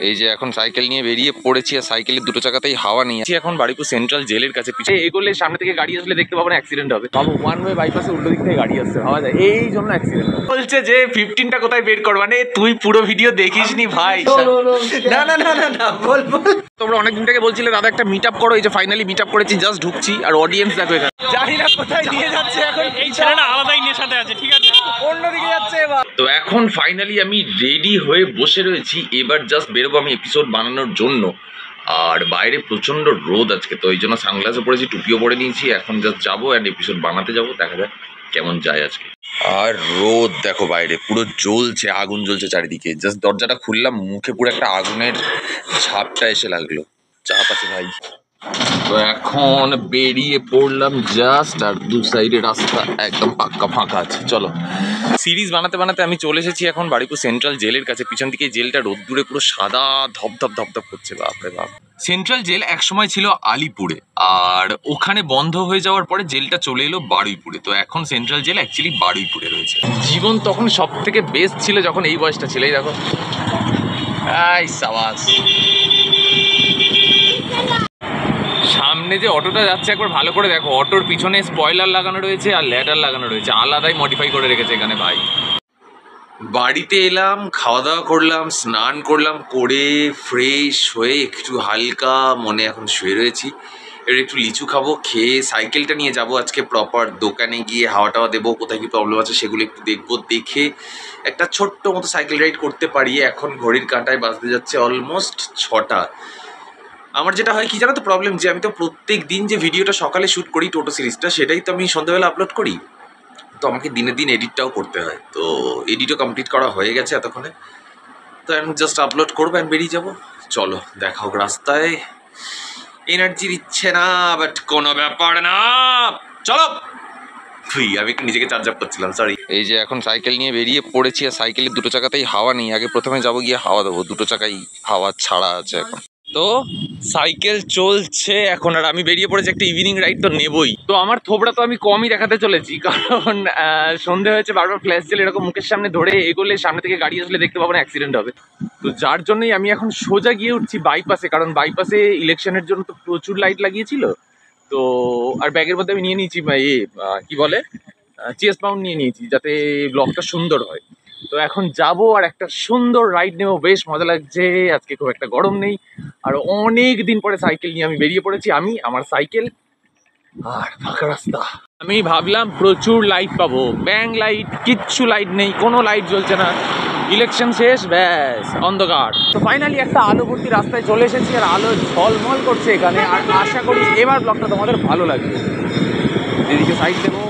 এই যে এখন সাইকেল নিয়ে বেরিয়ে পড়েছি আর সাইকেলের দুটো চাকাতেই হাওয়া নেই। এখন বারুইপুর সেন্ট্রাল জেলের কাছে, পিছিয়ে এগোলে সামনে থেকে গাড়ি আসলে দেখতে পাবো না, অ্যাক্সিডেন্ট হবে। বাবু ওয়ান ওয়ে বাইপাসে উল্টো দিক থেকে গাড়ি আসছে, ভাবা যায়, এই জন্য অ্যাক্সিডেন্ট বলছে যে 15টা কোথায় বের কর, মানে তুই পুরো ভিডিও দেখিসনি ভাই। না না না না না বল বল। তোমরা অনেকদিন থেকে বলছিলে দাদা একটা মিট আপ করো, এই যে ফাইনালি মিট আপ করেছি, জাস্ট ঢুকছি আর অডিয়েন্স দেখো এখানে, জানি না কোথায় নিয়ে যাচ্ছে এখন। এই ছেলেটা আলাদাই নেশাতে আছে, ঠিক আছে, অন্যদিকে যাচ্ছে এবার। তো এখন ফাইনালি আমি রেডি হয়ে বসে রয়েছি, এবার জাস্ট বেরোবো আমি এপিসোড বানানোর জন্য। আর বাইরে প্রচন্ড রোদ আজকে, তো এই জন্য সানগ্লাসও পরেছি, টুপিও পরে নিয়েছি। এখন জাস্ট যাবো অ্যান্ড এপিসোড বানাতে যাবো, দেখা যাক কেমন যায় আজকে। আর রোদ দেখো বাইরে পুরো জ্বলছে, আগুন জ্বলছে চারিদিকে। জাস্ট দরজাটা খুললাম, মুখে পুরো একটা আগুনের ঝাপটা এসে লাগলো। চাপ আছে ভাই। তো এখন বেরিয়ে পড়লাম জাস্ট, আর দু সাইডে রাস্তা একদম পাক্কা ফাঁকা আছে। চলো, সিরিজ বানাতে বানাতে আমি চলে এসেছি এখন বারুইপুর সেন্ট্রাল জেলের কাছে। পিছন দিকে জেলটা রোদ্দুরে পুরো সাদা ধপধপ ধপধপ করছে, বাপরে বাপ। সেন্ট্রাল জেল একসময় ছিল আলিপুরে, আর ওখানে বন্ধ হয়ে যাওয়ার পরে জেলটা চলে এলো বারুইপুরে। তো এখন সেন্ট্রাল জেল অ্যাকচুয়ালি বারুইপুরে রয়েছে। জীবন তখন সব থেকে বেস্ট ছিল যখন এই বয়সটা ছিল। এই দেখো, এই সাবাস। সামনে যে অটোটা যাচ্ছে একবার ভালো করে দেখো, অটোর পিছনে স্পয়লার লাগানো রয়েছে আর ল্যাডার লাগানো রয়েছে, আলাদাই মডিফাই করে রেখেছে এখানে ভাই। বাড়িতে এলাম, খাওয়া দাওয়া করলাম, স্নান করলাম, করে ফ্রেশ হয়ে একটু হালকা মনে এখন শুয়ে রয়েছি। এবার একটু লিচু খাবো, খেয়ে সাইকেলটা নিয়ে যাব আজকে প্রপার দোকানে গিয়ে হাওয়া টাওয়া দেবো, কোথায় কি প্রবলেম আছে সেগুলো একটু দেখবো, দেখে একটা ছোট্ট মতো সাইকেল রাইড করতে পারি। এখন ঘড়ির কাঁটায় বাজতে যাচ্ছে অলমোস্ট 6টা। আমার যেটা হয় কি জানো তো প্রবলেম, যে আমি তো প্রত্যেক দিন যে ভিডিওটা সকালে শ্যুট করি টোটো সিরিজটা, সেটাই তো আমি সন্ধ্যাবেলা আপলোড করি। তো আমাকে দিনে দিন এডিটটাও করতে হয়, তো এডিটও কমপ্লিট করা হয়ে গেছে এতক্ষণে। তো আমি জাস্ট আপলোড করবো অ্যান্ড বেরিয়ে যাবো। চলো দেখা হোক রাস্তায়। এনার্জি দিচ্ছে না, বাট কোনো ব্যাপার না, চলো। আমি একটু নিজেকে চার্জ আপ করছিলাম, সরি। এই যে এখন সাইকেল নিয়ে বেরিয়ে পড়েছি আর সাইকেলের দুটো চাকাতেই হাওয়া নেই। আগে প্রথমে যাবো গিয়ে হাওয়া দেবো, দুটো চাকাই হাওয়া ছাড়া আছে এখন। তো সাইকেল চলছে এখন, আর আমি বেরিয়ে পড়েছি একটা ইভিনিং রাইড তো নেবই। তো আমার থোবড়া তো আমি কমই দেখাতে চলেছি, কারণ সন্ধে হয়েছে, বারবার ফ্ল্যাশ জেল এরকম মুখের সামনে ধরে এগোলে সামনে থেকে গাড়ি আসলে দেখতে পাবো না, অ্যাক্সিডেন্ট হবে। তো যার জন্যই আমি এখন সোজা গিয়ে উঠছি বাইপাসে, কারণ বাইপাসে ইলেকশনের জন্য তো প্রচুর লাইট লাগিয়েছিল। তো আর ব্যাগের মধ্যে আমি নিয়ে নিয়েছি কি বলে চেস্ট মাউন্ট নিয়ে নিয়েছি, যাতে ব্লগটা সুন্দর হয়। তো এখন যাব আর একটা সুন্দর রাইড নেবো, বেশ মজা লাগছে। আজকে খুব একটা গরম নেই, আর অনেক দিন পরে সাইকেল নিয়ে আমি বেরিয়ে পড়েছি, আমি আমার সাইকেল আর ফাঁকা রাস্তা। আমি ভাবলাম প্রচুর লাইট পাবো, ব্যাং লাইট, কিচ্ছু লাইট নেই, কোনো লাইট জ্বলছে না। ইলেকশন শেষ, ব্যাস অন্ধকার। তো ফাইনালি একটা আলো ভর্তি রাস্তায় চলে এসেছি, আর আলো ঝলমল করছে এখানে। আর আশা করি এবার ব্লগটা তোমাদের ভালো লাগবে। এদিকে সাইড দেবো,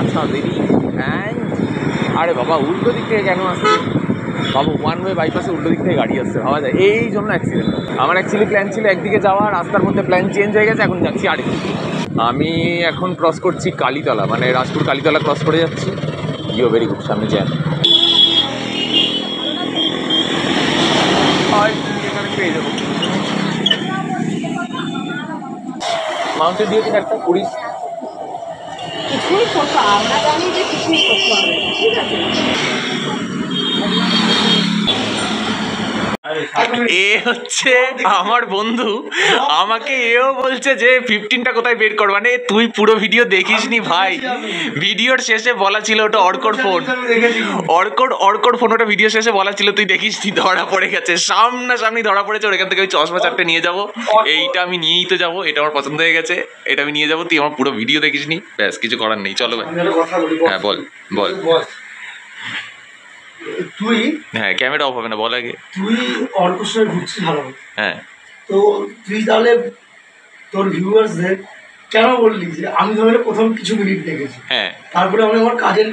আচ্ছা দেরি। আরে বাবা, উল্টো দিক থেকে কেন আসছে বাবু? ওয়ান ওয়ে বাইপাসে উল্টো দিক থেকে গাড়ি আসছে, ভাবা যায়, এই জন্য অ্যাক্সিডেন্ট। আমার অ্যাকচুয়ালি প্ল্যান ছিল একদিকে যাওয়া, রাস্তার মধ্যে প্ল্যান চেঞ্জ হয়ে গেছে, এখন যাচ্ছি আরেকদিকে। আমি এখন ক্রস করছি কালীতলা, মানে রাজপুর কালীতলা ক্রস করে যাচ্ছি। ইউ ভেরি গুড, সামনে জ্যাম। এখানে পেয়ে যাবো মাউন্টেন ডিউ থেকে একটা 20। কিছুই করতে, আমরা জানি যে কিছুই করতে হবে, ঠিক আছে। এ হচ্ছে আমার বন্ধু, আমাকে এও বলছে যে 15টা কোথায় বের কর, মানে তুই পুরো ভিডিও দেখিসনি ভাই। ভিডিওর শেষে বলা ছিল ওটা অর্কর ফোন, অর্কর ফোন, ওটা ভিডিও শেষে বলা ছিল তুই দেখিসনি, ধরা পড়ে গেছে, সামনাসামনি ধরা পড়েছে। ওর এখান থেকে ওই চশমা চারটে নিয়ে যাবো, এইটা আমি নিয়েই তো যাবো, এটা আমার পছন্দ হয়ে গেছে, এটা আমি নিয়ে যাবো। তুই আমার পুরো ভিডিও দেখিসনি, ব্যাস কিছু করার নেই, চলো ভাই। হ্যাঁ বল বল। তুই, হ্যাঁ ক্যামেরা অফ হবে না, বল আগে। তুই অর্কর সঙ্গে ঘুরছিস ভালো, হ্যাঁ, তো তুই তাহলে তোর ভিউয়ার্সদের কেন বললি যে আমি ধরে প্রথম কিছু মিনিট দেখেছি, হ্যাঁ, তারপরে আমি আমার কাজের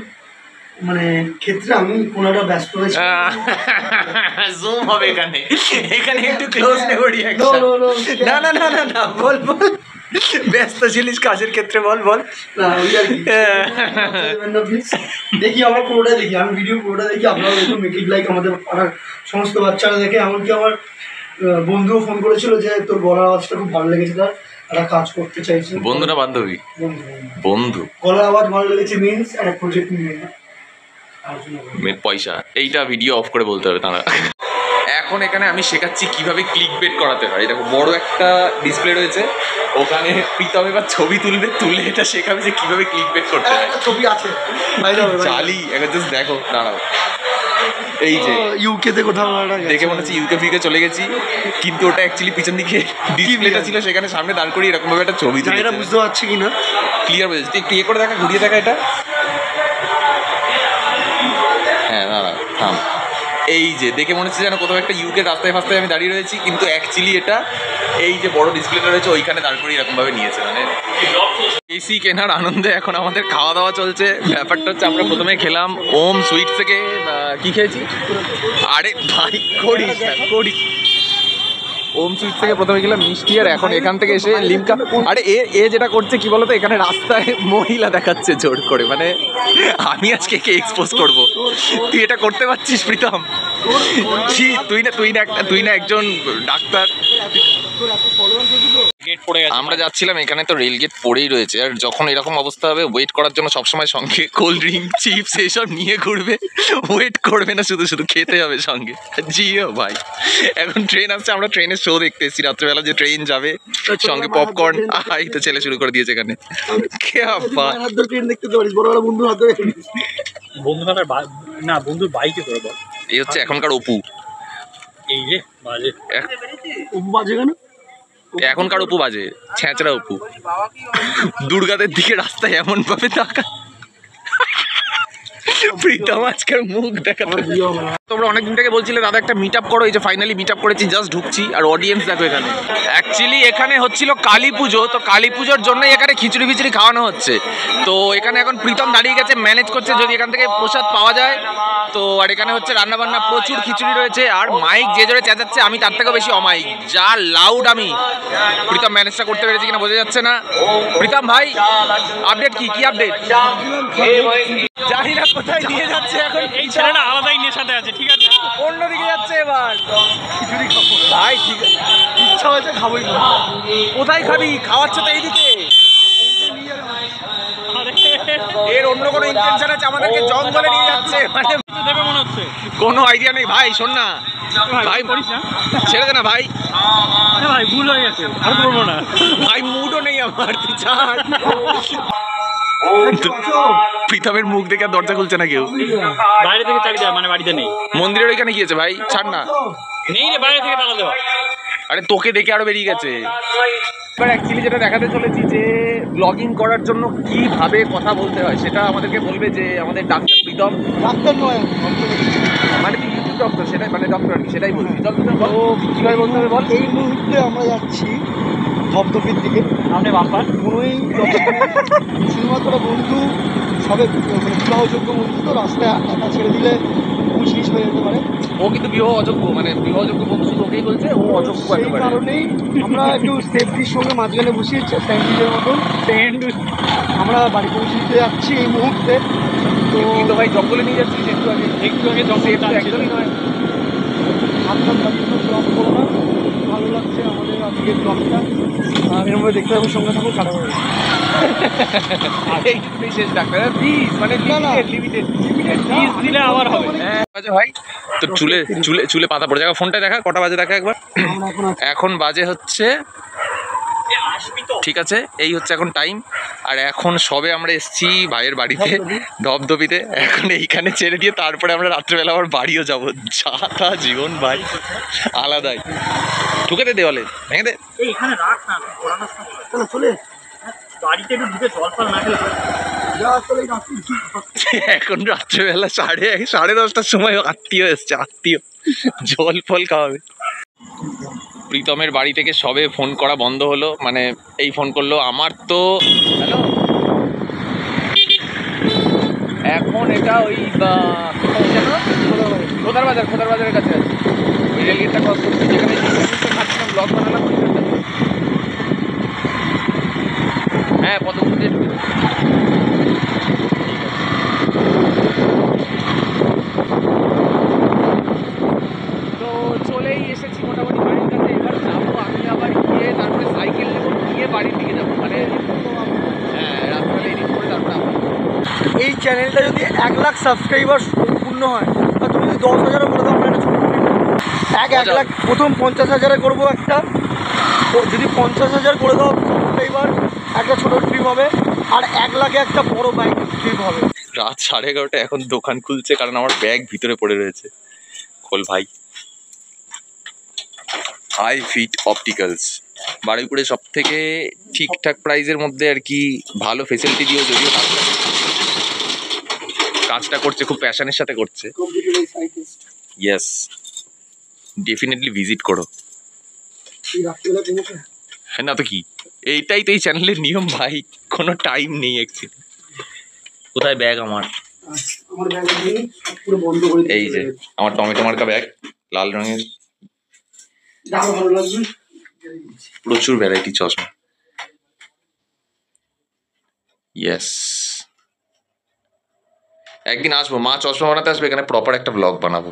মানে ক্ষেত্রে আমি কোনো একটা ব্যস্ত হয়েছি। জুম হবে এখানে, এখানে একটু ক্লোজ নেব রিঅ্যাকশন। না না না না না, বল বল, ব্যস্ত ছিলিস কাজের ক্ষেত্রে, বল বল। না ওই আর কি, দেখি আমার পুরোটা দেখি, আমি ভিডিও পুরোটা দেখি, আপনারা একটু মেক ইট লাইক আমাদের পাড়ার সমস্ত বাচ্চারা দেখে। এমনকি আমার বন্ধুও ফোন করেছিল যে তোর গলার আওয়াজটা খুব ভালো লেগেছে, তার একটা কাজ করতে চাইছে। বন্ধু না বান্ধবী? বন্ধু। গলার আওয়াজ ভালো লেগেছে মিনস একটা প্রজেক্ট নিয়ে পয়সা, এইটা ভিডিও অফ করে বলতে হবে তারা। এখন এখানে আমি শেখাচ্ছি কিভাবে ক্লিক বেট করাতে হয়। দেখো বড় একটা ডিসপ্লে রয়েছে, ওখানে প্রীতম এবার ছবি তুলবে, তুলে এটা শেখাবে যে কিভাবে ক্লিক বেট করতে হয়। ছবি আছে চালি একবার জাস্ট দেখো, দাঁড়াও। এই যে ইউকেতে কোথাও দেখে মনে হচ্ছে ইউকে ফিউকে চলে গেছি, কিন্তু ওটা অ্যাকচুয়ালি পিছন দিকে ডিসপ্লেটা ছিল, সেখানে সামনে দাঁড় করিয়ে এরকম ভাবে একটা ছবি তুলে। এটা বুঝতে পারছি কিনা ক্লিয়ার বুঝেছি, তুই একটু ইয়ে করে দেখা, ঘুরিয়ে দেখা এটা। হ্যাঁ দাঁড়া থাম। এই যে দেখে মনে হচ্ছে যেন কোথাও একটা ইউকে রাস্তায় ফাস্তায় আমি দাঁড়িয়ে রয়েছি, কিন্তু অ্যাকচুয়ালি এটা এই যে বড় ডিসপ্লেটা রয়েছে ওইখানে দাঁড় করিয়ে এরকমভাবে নিয়েছে। মানে এসি কেনার আনন্দে এখন আমাদের খাওয়া দাওয়া চলছে। ব্যাপারটা হচ্ছে আমরা প্রথমে খেলাম ওম সুইট থেকে, কি খেয়েছি, আরে ভাই করিস না করিস, ওম সুইট থেকে প্রথমে গেলাম মিষ্টি, আর এখন এখান থেকে এসে লিমকা। আরে এ যেটা করছে কি বলতো, এখানে রাস্তায় মহিলা দেখাচ্ছে জোর করে, মানে আমি আজকে কে এক্সপোজ করব, তুই এটা করতে পারছিস প্রীতম? তুই না একজন ডাক্তার। আমরা যাচ্ছিলাম, এখানে তো রেল গেট পড়েই রয়েছে, আর যখন এরকম অবস্থা হবে ওয়েট করার জন্য সবসময় সঙ্গে কোল্ড ড্রিঙ্ক চিপস এইসব নিয়ে ঘুরবে, ওয়েট করবে না, শুধু শুধু খেতে হবে সঙ্গে। জিও ভাই, এখন ট্রেন আসছে, আমরা ট্রেনের শো দেখতে এসেছি রাত্রেবেলা, যে ট্রেন যাবে সঙ্গে পপকর্ন। এই তো ছেলে শুরু করে দিয়েছে এখানে। ট্রেন দেখতে পারিস, বড় বড় বন্ধু হাতে বন্ধুর বাইকে করে বল। এই হচ্ছে এখনকার অপু। এই যে বাজে বাজে কেন? এখনকার অপু বাজে, ছেঁচড়া অপু। দুর্গাদের দিকে রাস্তায় এমন ভাবে তাকা, প্রীতম আজকের মুখ দেখাতে। তোমরা অনেকদিন থেকে বলছিলে দাদা একটা মিট আপ করো, এই যে ফাইনালি মিট আপ করেছি, জাস্ট ঢুকছি, আর অডিয়েন্স দেখো এখানে। অ্যাকচুয়ালি এখানে হচ্ছিল কালী পুজো, তো কালী পুজোর জন্যই এখানে খিচুড়ি ফিচুড়ি খাওয়ানো হচ্ছে। তো এখানে এখন প্রীতম দাঁড়িয়ে গেছে, ম্যানেজ করছে যদি এখান থেকে প্রসাদ পাওয়া যায়। তো আর এখানে হচ্ছে রান্না বান্না, প্রচুর খিচুড়ি রয়েছে, আর মাইক যে জোরে চেঁচাচ্ছে আমি তার থেকেও বেশি অমাইক, যা লাউড আমি। প্রীতম ম্যানেজটা করতে পেরেছি কিনা বোঝা যাচ্ছে না। প্রীতম ভাই আপডেট কি আপডেট? জানি না কোথায় নিয়ে যাচ্ছে এখন এই ছেলেটা, আলাদাই নেশাতে আছে। ঠিক আছে, অন্যদিকে যাচ্ছে এবার। খিচুড়ি খাবো ভাই, ঠিক আছে, ইচ্ছা হয়েছে খাবোই না। কোথায় খাবি? খাওয়াচ্ছে তো এইদিকে। এর অন্য কোনো ইন্টেনশন আছে, আমাদেরকে জঙ্গলে নিয়ে যাচ্ছে, মানে দেবে মনে হচ্ছে। কোনো আইডিয়া নেই ভাই। শোন না ভাই, করিস না, ছেড়ে দে না ভাই। ভাই ভুল হয়ে গেছে, আর করবো না ভাই, মুডও নেই আমার, তুই ছাড়। প্রীতমের মুখ দেখে আর দরজা খুলছে না কেউ। বাইরে থেকে চাবি দেওয়া, মানে বাড়িতে নেই। মন্দিরের ওইখানে গিয়েছে ভাই, ছাড় না। নেই রে, বাইরে থেকে তালা দেওয়া। আরে তোকে দেখে আরো বেরিয়ে গেছে। এবার অ্যাকচুয়ালি যেটা দেখাতে চলেছি যে ব্লগিং করার জন্য কিভাবে কথা বলতে হয় সেটা আমাদেরকে বলবে যে আমাদের ডাক্তার প্রীতম। ডাক্তার নয়, মানে তুই ইউটিউব ডক্টর, সেটাই মানে ডক্টর আর কি, সেটাই বলবি। চল কীভাবে বলতে হবে বল। এই মুহূর্তে আমরা যাচ্ছি ধপধপির দিকে। সামনে বাম্পার কোনোই শুধুমাত্র বন্ধু, সবে মানে বিবাহযোগ্য বন্ধু, তো রাস্তায় একা ছেড়ে দিলে পুলিশ হয়ে যেতে পারে। ও কিন্তু বিবাহ অযোগ্য, মানে বিবাহযোগ্য বন্ধু শুধু ওকেই বলছে, ও অযোগ্য সেই একেবারে। কারণেই আমরা একটু সেফটির সঙ্গে মাঝখানে বসিয়েছি স্যান্ডউইচের মতন। আমরা বাড়ি পৌঁছে দিতে যাচ্ছি এই মুহূর্তে। তো তুই তো ভাই জঙ্গলে নিয়ে যাচ্ছিস একটু আগে, জঙ্গলে একদমই নয়। আপনার তার জন্য ব্লগ করো না, ভালো লাগছে আমাদের আজকের ব্লগটা। এর মধ্যে দেখতে হবে, সঙ্গে থাকুন, কাটা হবে। এইটুকুই শেষ ডাক্তার, প্লিজ, মানে লিমিটেড ফিস দিলে আবার হবে। হ্যাঁ ভাই, তো চুলে পাতা পড়ে যাবে। ফোনটা দেখা, কটা বাজে দেখা একবার। আমরা এখন বাজে হচ্ছে, ঠিক আছে, এই হচ্ছে এখন টাইম। আর এখন সবে আমরা এসছি ভাইয়ের বাড়িতে, ধপধপিতে। এখন এইখানে ছেড়ে দিয়ে তারপরে আমরা রাত্রেবেলা আবার বাড়িও যাবো। যা তা জীবন ভাই, আলাদাই। ঢুকে দে দেওয়ালে, ভেঙে দে। এখানে রাখ না, চলে বাড়িতে একটু ঢুকে জল ফল না খেলে এখন রাত্রেবেলা 10:30টার সময় আত্মীয় এসছে, আত্মীয় জল ফল খাওয়াবে। প্রীতমের বাড়ি থেকে সবে ফোন করা বন্ধ হলো, মানে এই ফোন করলো আমার তো। হ্যালো, এখন এটা ওই খোদার বাজারের কাছে আছে, ওই রেলগেটটা ক্রস করছি, যেখানে খাচ্ছিলাম, ব্লগ বানালাম। হ্যাঁ, পদমপুর দিয়ে ঢুকে। তো চলেই এসেছি মোটামুটি বাড়ির কাছে। এবার যাবো আমি, আবার গিয়ে তারপরে সাইকেল নেবো, গিয়ে বাড়ির দিকে যাবো, মানে হ্যাঁ রাত্রে এডিট করে তারপরে। এই চ্যানেলটা যদি 1 লাখ সাবস্ক্রাইবার পূর্ণ হয়, বা তুমি যদি 10,000ও করে দাও, আমরা একটা ছোটো এক লাখ প্রথম 50,000-এ করবো একটা, তো যদি 50,000 করে দাও এবার একটা ছোটো ট্রিপ হবে, আর 1 লাখে একটা বড় বাইক ট্রিপ হবে। রাত 11:30 এখন দোকান খুলছে, কারণ আমার ব্যাগ ভিতরে পড়ে রয়েছে। খোল ভাই। হাই ফিট অপটিক্যালস, বারুইপুরে সব থেকে ঠিকঠাক প্রাইসের মধ্যে আর কি, ভালো ফেসিলিটি দিয়েও, যদিও কাজটা করছে খুব প্যাশনের সাথে করছে। ইয়েস, ডেফিনেটলি ভিজিট করো। হ্যাঁ, না তো কি, এইটাই তো এই চ্যানেলের নিয়ম ভাই, কোনো টাইম নেই অ্যাকচুয়ালি। কোথায় ব্যাগ আমার? এই যে আমার টমেটো মার্কা ব্যাগ, লাল রঙের, প্রচুর ভ্যারাইটি চশমা। ইয়েস, একদিন আসবো, মা চশমা বানাতে আসবে এখানে, প্রপার একটা ব্লগ বানাবো।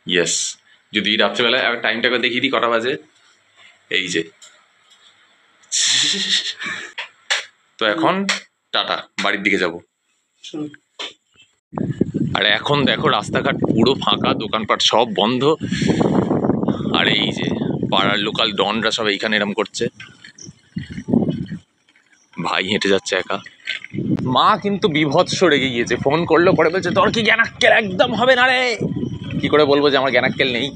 ইয়েস, যদি রাত্রেবেলায় টাইমটাকে দেখিয়ে দিই কটা বাজে, এই যে। তো এখন টাটা, বাড়ির দিকে যাব। আর এখন দেখো রাস্তাঘাট পুরো ফাঁকা, দোকানপাট সব বন্ধ। আর এই যে পাড়ার লোকাল ডনরা সব এইখানে এরম করছে। ভাই হেঁটে যাচ্ছে একা। মা কিন্তু বিভৎস রেগে গিয়েছে, ফোন করলো, পরে বলছে তোর কি জ্ঞানাক্কেল একদম হবে না রে। কি করে বলবো যে আমার জ্ঞানাক্কেল নেই?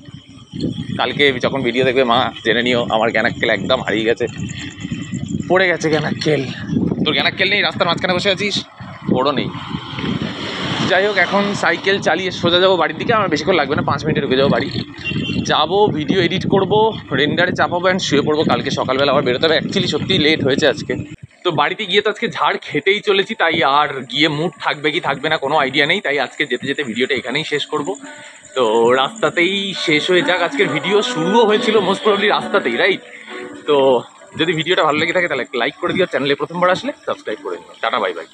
কালকে যখন ভিডিও দেখবে মা জেনে নিও আমার জ্ঞানাক্কেল একদম হারিয়ে গেছে, পড়ে গেছে জ্ঞানাক্কেল। তোর জ্ঞানাক্কেল নেই? রাস্তার মাঝখানে বসে আছিস? ওরও নেই। যাই হোক, এখন সাইকেল চালিয়ে সোজা যাবো বাড়ির দিকে। আমার বেশিক্ষণ লাগবে না, 5 মিনিটে ঢুকে যাবো বাড়ি। যাবো, ভিডিও এডিট করবো, রেন্ডারে চাপাবো, অ্যান্ড শুয়ে পড়বো। কালকে সকালবেলা আবার বেরোতে হবে। অ্যাকচুয়ালি সত্যিই লেট হয়েছে আজকে। তো বাড়িতে গিয়ে তো আজকে ঝাড় খেতেই চলেছি, তাই আর গিয়ে মুড থাকবে কি থাকবে না কোনো আইডিয়া নেই। তাই আজকে যেতে যেতে ভিডিওটা এখানেই শেষ করব। তো রাস্তাতেই শেষ হয়ে যাক আজকের ভিডিও। শুরুও হয়েছিল মোস্ট প্রবলি রাস্তাতেই, রাইট? তো যদি ভিডিওটা ভালো লেগে থাকে তাহলে লাইক করে দিও, চ্যানেলে প্রথমবার আসলে সাবস্ক্রাইব করে দিও। Tata, bye bye.